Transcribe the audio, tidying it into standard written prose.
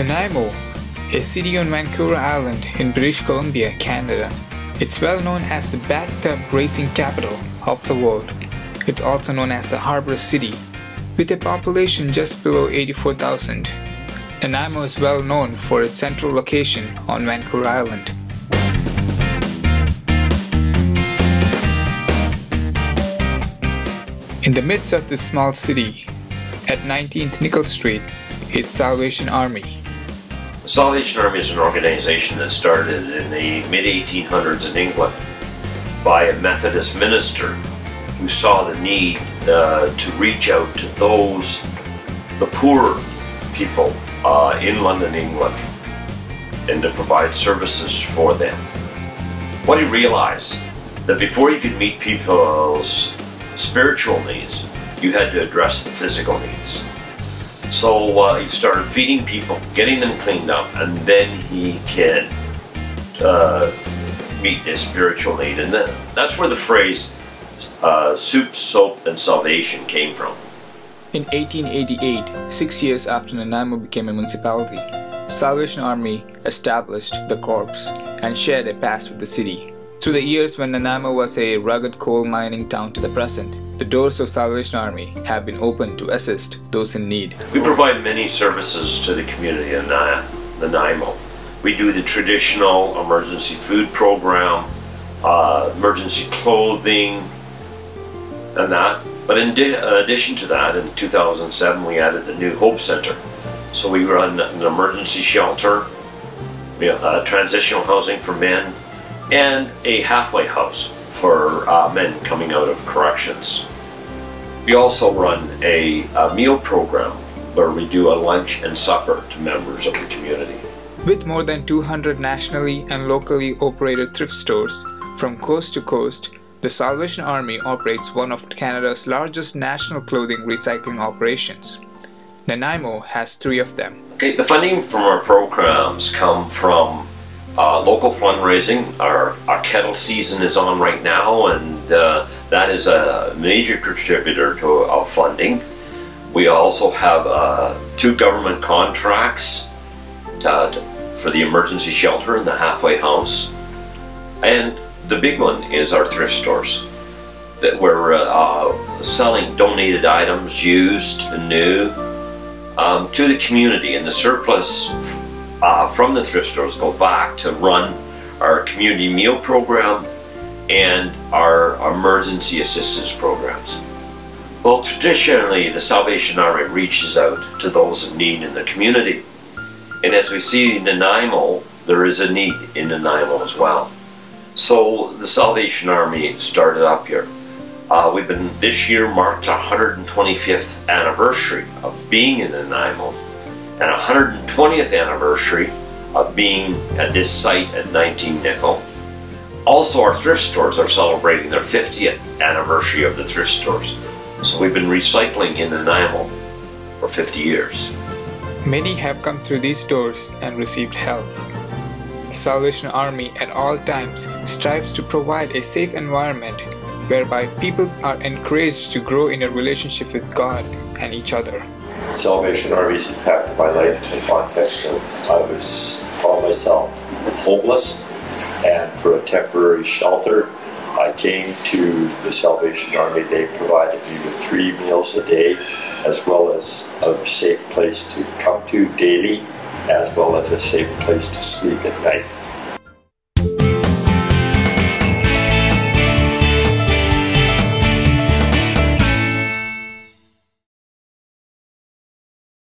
Nanaimo, a city on Vancouver Island in British Columbia, Canada. It's well known as the bathtub racing capital of the world. It's also known as the Harbor City. With a population just below 84,000, Nanaimo is well known for its central location on Vancouver Island. In the midst of this small city, at 19th Nickel Street, is Salvation Army. The Salvation Army is an organization that started in the mid-1800s in England by a Methodist minister who saw the need to reach out to the poor people in London, England, and to provide services for them. What he realized, that before you could meet people's spiritual needs, you had to address the physical needs. So he started feeding people, getting them cleaned up, and then he can meet their spiritual need. And that's where the phrase soup, soap, and salvation came from. In 1888, 6 years after Nanaimo became a municipality, Salvation Army established the Corps and shared a past with the city. Through the years when Nanaimo was a rugged coal mining town to the present, the doors of Salvation Army have been opened to assist those in need. We provide many services to the community in Nanaimo. We do the traditional emergency food program, emergency clothing, and that. But in addition to that, in 2007 we added the new Hope Center. So we run an emergency shelter, we have transitional housing for men, and a halfway house for men coming out of corrections. We also run a meal program where we do a lunch and supper to members of the community. With more than 200 nationally and locally operated thrift stores from coast to coast, the Salvation Army operates one of Canada's largest national clothing recycling operations. Nanaimo has 3 of them. Okay, the funding from our programs come from local fundraising. Our kettle season is on right now, and that is a major contributor to our funding. We also have 2 government contracts for the emergency shelter and the halfway house. And the big one is our thrift stores, that we're selling donated items, used and new, to the community, and the surplus from the thrift stores go back to run our community meal program and our emergency assistance programs. Well, traditionally the Salvation Army reaches out to those in need in the community, and as we see in Nanaimo, there is a need in Nanaimo as well. So the Salvation Army started up here. This year marked our 125th anniversary of being in Nanaimo, and 120th anniversary of being at this site at 19 Nickel. Also, our thrift stores are celebrating their 50th anniversary of the thrift stores. So we've been recycling in Nanaimo for 50 years. Many have come through these doors and received help. The Salvation Army at all times strives to provide a safe environment whereby people are encouraged to grow in a relationship with God and each other. Salvation Army's impacted my life in the context of found myself homeless, and for a temporary shelter I came to the Salvation Army. They provided me with 3 meals a day, as well as a safe place to come to daily, as well as a safe place to sleep at night.